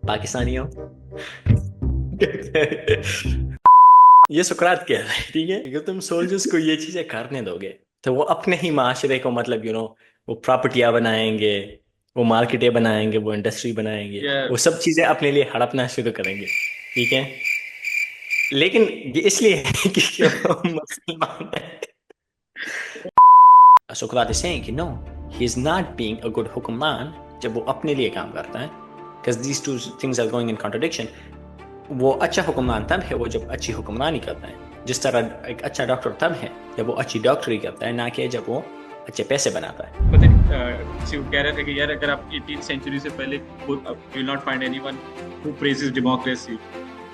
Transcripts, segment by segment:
पाकिस्तानी हो। ये सुकरात कह रहा है, ठीक है, अगर तुम सोल्जर्स को ये चीजें करने दोगे तो वो अपने ही माशरे को मतलब वो प्रॉपर्टियां बनाएंगे, वो मार्केटें बनाएंगे, वो इंडस्ट्री बनाएंगे, या वो सब चीजें अपने लिए हड़पना शुरू करेंगे। ठीक है, लेकिन ये इसलिए है कि वो मुसलमान है। सुकरात is saying कि no, he is not being a good हुक्मरान जब वो अपने लिए काम करता है, because these two things are going in contradiction। वो अच्छा हुक्मरान तब है वो जब अच्छी हुक्मरानी करता है, जिस तरह एक अच्छा डॉक्टर तब है जब वो अच्छी डॉक्टरी करता है, ना कि जब वो अच्छे पैसे बनाता है। पता नहीं किसी को कह रहे थे कि यार अगर आप 18th सेंचुरी से पहले you will not find anyone who praises democracy.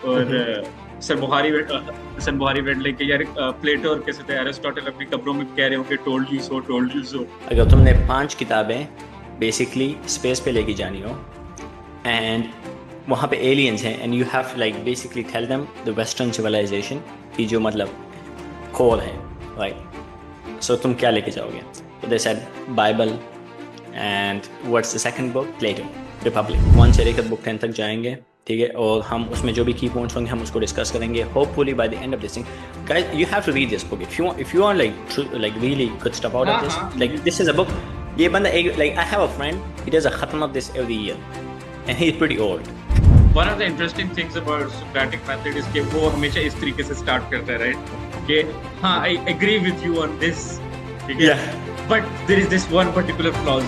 और हम्म। सर बुहारी वेट लेके यार प्लेटो और कैसे थे एरिस्टोटल अपनी कब्रों में कह रहे होंगे टोल्ड यू सो। अगर तुमने 5 किताबें बेसिकली स्पेस पे लेके जानी हो, एंड वहाँ पे एलियंस हैं, and you have like basically tell them the western civilization की जो मतलब कोर है, राइट, सो तुम क्या लेके जाओगे? तो they said Bible, and what's the second book? Plato, Republic. 1 से लेकर बुक 10 तक जाएंगे, ठीक है, और हम उसमें जो भी की पॉइंट्स होंगे हम उसको डिस्कस करेंगे, hopefully by the end of this thing. Guys, you have to read this book if you are like really good stuff out of हाँ दिस, हाँ like this is a book. ये बंदा एक like I have a friend, he does a खत्म of this every year and he is pretty old. One of the interesting things about Socratic method is कि वो हमेशा इस तरीके से स्टार्ट करता है, राइट, कि हाँ I agree with you on this, ठीक है, या but there is this one particular clause.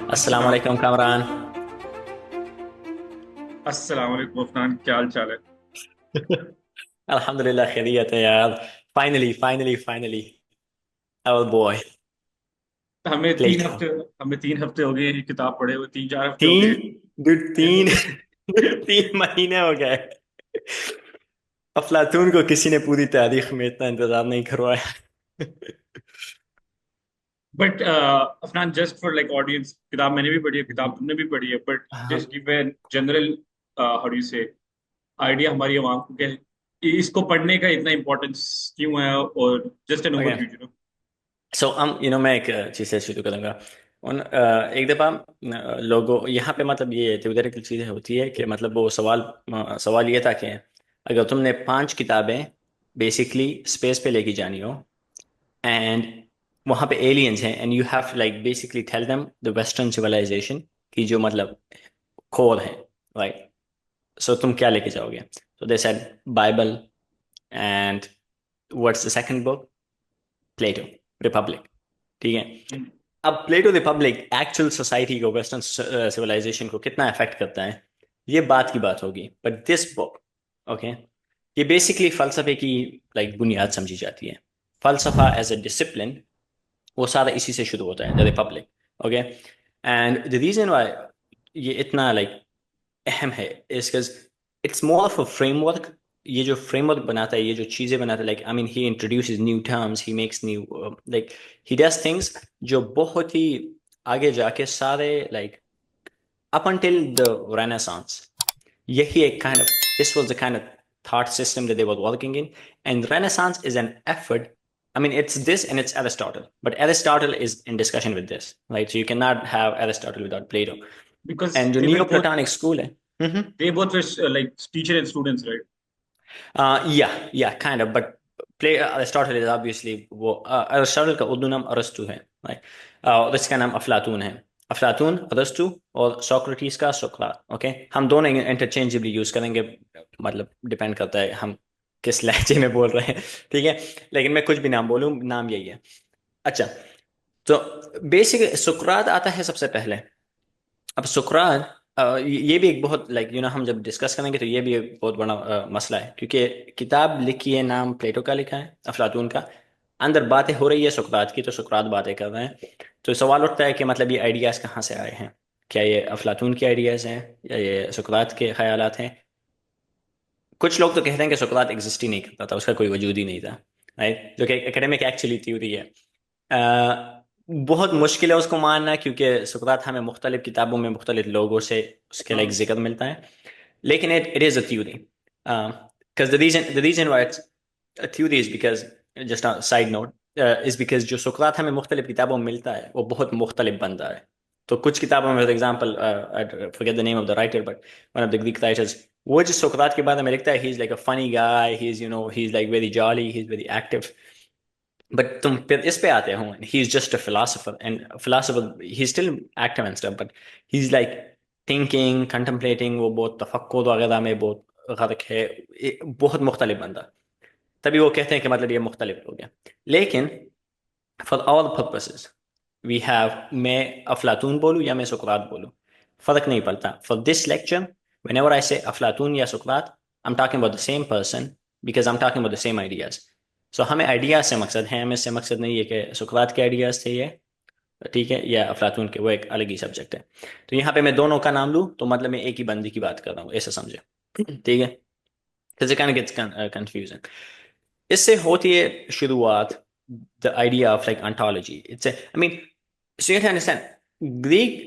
अस्सलाम अस्सलाम वालेकुम कामरान। अस्सलाम वालेकुम अफनान, क्या हाल चाल है? अल्हम्दुलिल्लाह खैरियत है यार। Finally finally finally our boy Plato. हमें 3 हफ्ते हो गए ये किताब पढ़े हुए, 3 4 हफ्ते हो तीन, गए। दुड तीन, 3 महीने हो गए। अफलातून को किसी ने पूरी तारीख में इतना इंतजार नहीं करवाया। But Afnan, just for like audience, किताब मैंने भी पढ़ी है, किताब तुमने भी पढ़ी है, बट हाँ, just give a general how do से आइडिया हमारी आवाम को क्या इसको पढ़ने का इतना इम्पोर्टेंस क्यों है, और just an okay, overview, you know. So मैं एक चीज़ से शुरू करूंगा। एक दफ़ा लोगों यहाँ पे मतलब ये थ्योरेटिकल चीज़ें होती है कि मतलब वो सवाल ये था कि अगर तुमने 5 किताबें बेसिकली स्पेस पे लेके जानी हो, एंड वहाँ पे एलियंस हैं, and you have like basically tell them the western civilization की जो मतलब कोर है, राइट, सो तुम क्या लेके जाओगे? तो they said Bible, and what's the second book? Plato, Republic. ठीक है, अब प्लेटो रिपब्लिक एक्चुअल सोसाइटी को, वेस्टर्न सिविलाइजेशन को कितना अफेक्ट करता है, ये बात की बात होगी, बट दिस बुक, ओके, ये बेसिकली फलसफे की लाइक बुनियाद समझी जाती है। फलसफा एज अ डिसिप्लिन वो सारा इसी से शुरू होता है, the Republic. Okay, and the reason why ये इतना लाइक अहम है is because it's more of a framework. ये जो फ्रेमवर्क बनाता है, ये जो चीजें बनाता है, like I mean he introduces new terms, he makes new like he does things जो बहुत ही आगे जाके सारे like up until the Renaissance, yahi ek kind of, this was the kind of thought system that they were working in. And Renaissance is an effort. I mean, it's this and it's Aristotle, but Aristotle is in discussion with this, right? So you cannot have Aristotle without Plato. Because And the Neoplatonic school है। Mm-hmm. They both like teacher and students, right? Yeah, kind of, but Aristotle is obviously वो Aristotle का उर्दू नाम अरस्तु है, right? और इसका नाम अफलातून है। अफलातून, अरस्तु, और सोक्रेटिस का सुकरात। ओके, हम दोनों इंटरचेंजेबली यूज करेंगे, मतलब डिपेंड करता है हम किस लहजे में बोल रहे हैं। ठीक है, लेकिन मैं कुछ भी नाम बोलूं, नाम यही है। अच्छा, तो बेसिक सुकरात आता है सबसे पहले। अब सुकरात ये भी एक बहुत लाइक हम जब डिस्कस करेंगे तो ये भी एक बहुत बड़ा मसला है, क्योंकि किताब लिखी है, नाम प्लेटो का लिखा है, अफलातून का, अंदर बातें हो रही है सुकरात की, तो सुकरात बातें कर रहे हैं। तो सवाल उठता है कि मतलब ये आइडियाज कहाँ से आए हैं? क्या ये अफलातून के आइडियाज हैं या ये सुकरात के ख्यालात हैं? कुछ लोग तो कहते हैं कि सुकरात एग्जिस्ट ही नहीं करता था, उसका कोई वजूद ही नहीं था, राइट, जो कि एकेडमिक एक्चुअली थ्योरी है। बहुत मुश्किल है उसको मानना, क्योंकि सुकरात हमें मुख्तलिफ किताबों में मुख्तलिफ लोगों से उसके लाइक जिक्र मिलता है, लेकिन it is a theory. because the reason why it's theories because just a side note is because जो सुकरात हमें मुख्तलिफ किताबों में मिलता है वो बहुत मुख्तलिफ बंदा है. तो कुछ किताबों में, for example, I forget the name of the writer, but one of the Greek writers, वो जो सुकरात के बारे में लिखता है, he is like a funny guy, he is, he is like very jolly, he is very active. But तुम फिर इस पे आते हो, he is just a philosopher, and philosopher he still active and stuff, but he is like thinking, contemplating, वो बहुत तफक्कुर वगैरह में बहुत गर्क है. बहुत मुख्तलिफ बंदा. तभी वो कहते हैं कि मतलब ये मुख्तलिफ हो गया. लेकिन for all purposes we have, मैं अफलातून बोलूँ या मैं सुकरात बोलूँ, फर्क नहीं पड़ता. For this lecture, whenever I say अफलातून या सुकरात, I'm talking about the same person because I'm talking about the same ideas. So हमें आइडियाज से मकसद है, हमें से मकसद नहीं है कि सुकरात के आइडियाज थे ये, ठीक है, या अफलातून के, वो एक अलग ही सब्जेक्ट है. तो यहाँ पे मैं दोनों का नाम लूँ तो मतलब मैं एक ही बंदी की बात कर रहा हूँ, ऐसा समझे. ठीक है. Because it kind of gets confusing. इससे होती है शुरुआत, the idea of like ontology. I mean, so you have to understand, Greek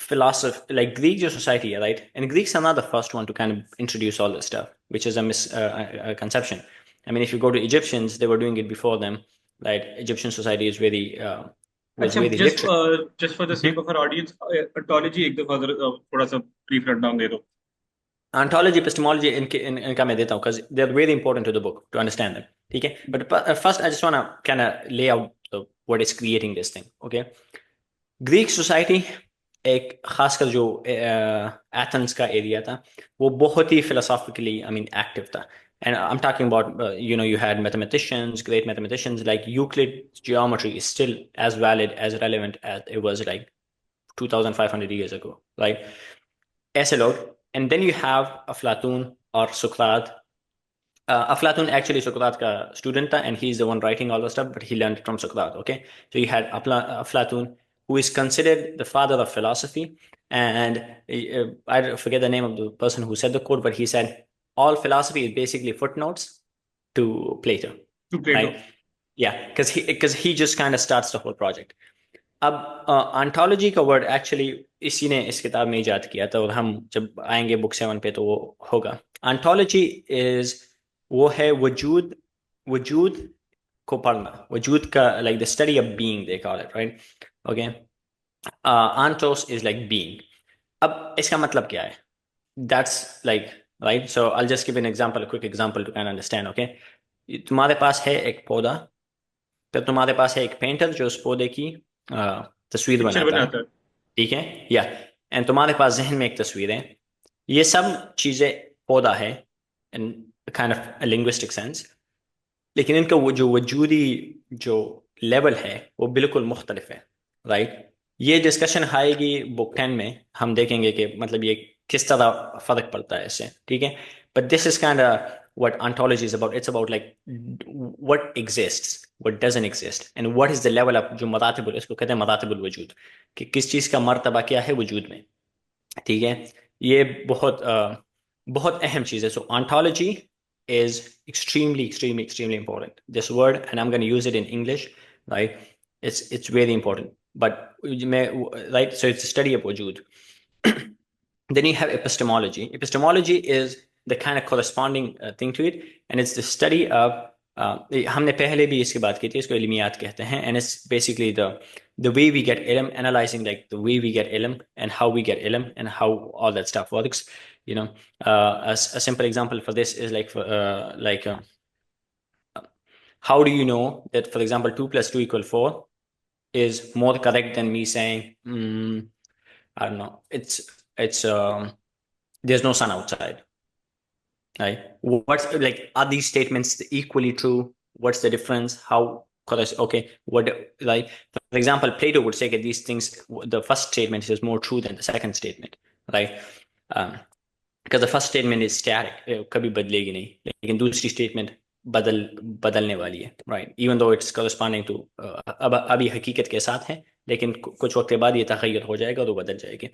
philosophy, like Greek society, right? And Greeks are not the first one to kind of introduce all this stuff, which is a misconception. I mean, if you go to Egyptians, they were doing it before them. Right? Egyptian society is very was अच्छा, very just literate. Just for the sake of our audience, ontology एक दफा थोड़ा सा brief run दे दो. Ontology, epistemology, इनका मैं देता हूँ because they're very important to the book to understand them. ठीक है. But first, I just want to kind of lay out what is creating this thing. Okay. Greek society, एक खासकर जो एथेंस का एरिया था, वो बहुत ही फिलोसॉफिकली, आई मीन, एक्टिव था. And I am talking about, you had mathematicians, great mathematicians like Euclid. Geometry is still as valid, as relevant as it was like 2500 years ago, right? ऐसे लोग. And then you have Aflatun or Socrates. Aflatun actually Socrates का student था, and he's the one writing all the stuff, but he learned it from Socrates. Okay, so you had Aflatun, who is considered the father of philosophy, and I forget the name of the person who said the quote, but he said all philosophy is basically footnotes to Plato, to Plato. right? Yeah, because he just kind of starts the whole project. अब ontology का word actually इसी ने इस किताब में इजाद किया था, और हम जब आएंगे बुक 7 पे तो वो होगा. ऑन्टोलॉजी इज, वो है वजूद, वजूद को पढ़ना, वजूद का, like the study of being they call it, right? Okay. Ontos is like being. अब इसका मतलब क्या है? That's like, right, so I just give an example, quick example to can understand. Okay. तुम्हारे पास है एक पौधा, तो तुम्हारे पास है एक पेंटर जो उस पौधे की तस्वीर पिक्चर बनाता है. बनाता है. ठीक है. या एंड तुम्हारे पास जहन में एक तस्वीर है. ये सब चीजें पौधा है in kind of linguistic sense, लेकिन इनका वो जो वजूदी जो लेवल है वो बिल्कुल मुख्तलिफ है, राइट? ये डिस्कशन आएगी बुक 10 में, हम देखेंगे कि मतलब ये किस तरह फर्क पड़ता है इससे. ठीक है. But this is kind of what ontology is about. It's about like what exists, what doesn't exist, and what is the level of जो मरातिबुल, इसको कहते हैं मरातिबुल वजूद, कि किस चीज का मर्तबा क्या है वजूद में. ठीक है. ये बहुत बहुत अहम चीज है. सो ontology is extremely important, this word, and I'm going to use it in English, right? It's very important, but right, so it's a study of wujud. Then you have epistemology. Epistemology is the kind of corresponding thing to it, and it's the study of हमने पहले भी इसकी बात की थी, इसको इल्मियात कहते हैं, and it's basically the way we get ilm, analyzing like the way we get ilm and how we get ilm and how all that stuff works. A simple example for this is how do you know that, for example, 2 plus 2 equal 4 is more correct than me saying, I don't know, it's there's no sun outside, right? What's like, are these statements equally true? What's the difference? How okay, what, like, for example, Plato would say that these things, the first statement is more true than the second statement, right? Because the first statement is static, कभी बदलेगी नहीं, लेकिन दूसरी statement बदलने वाली है, right? Even though it's corresponding to अब अभी हकीकत के साथ है, लेकिन कुछ वक्त के बाद ये तग़य्युर हो जाएगा और वो बदल जाएगी.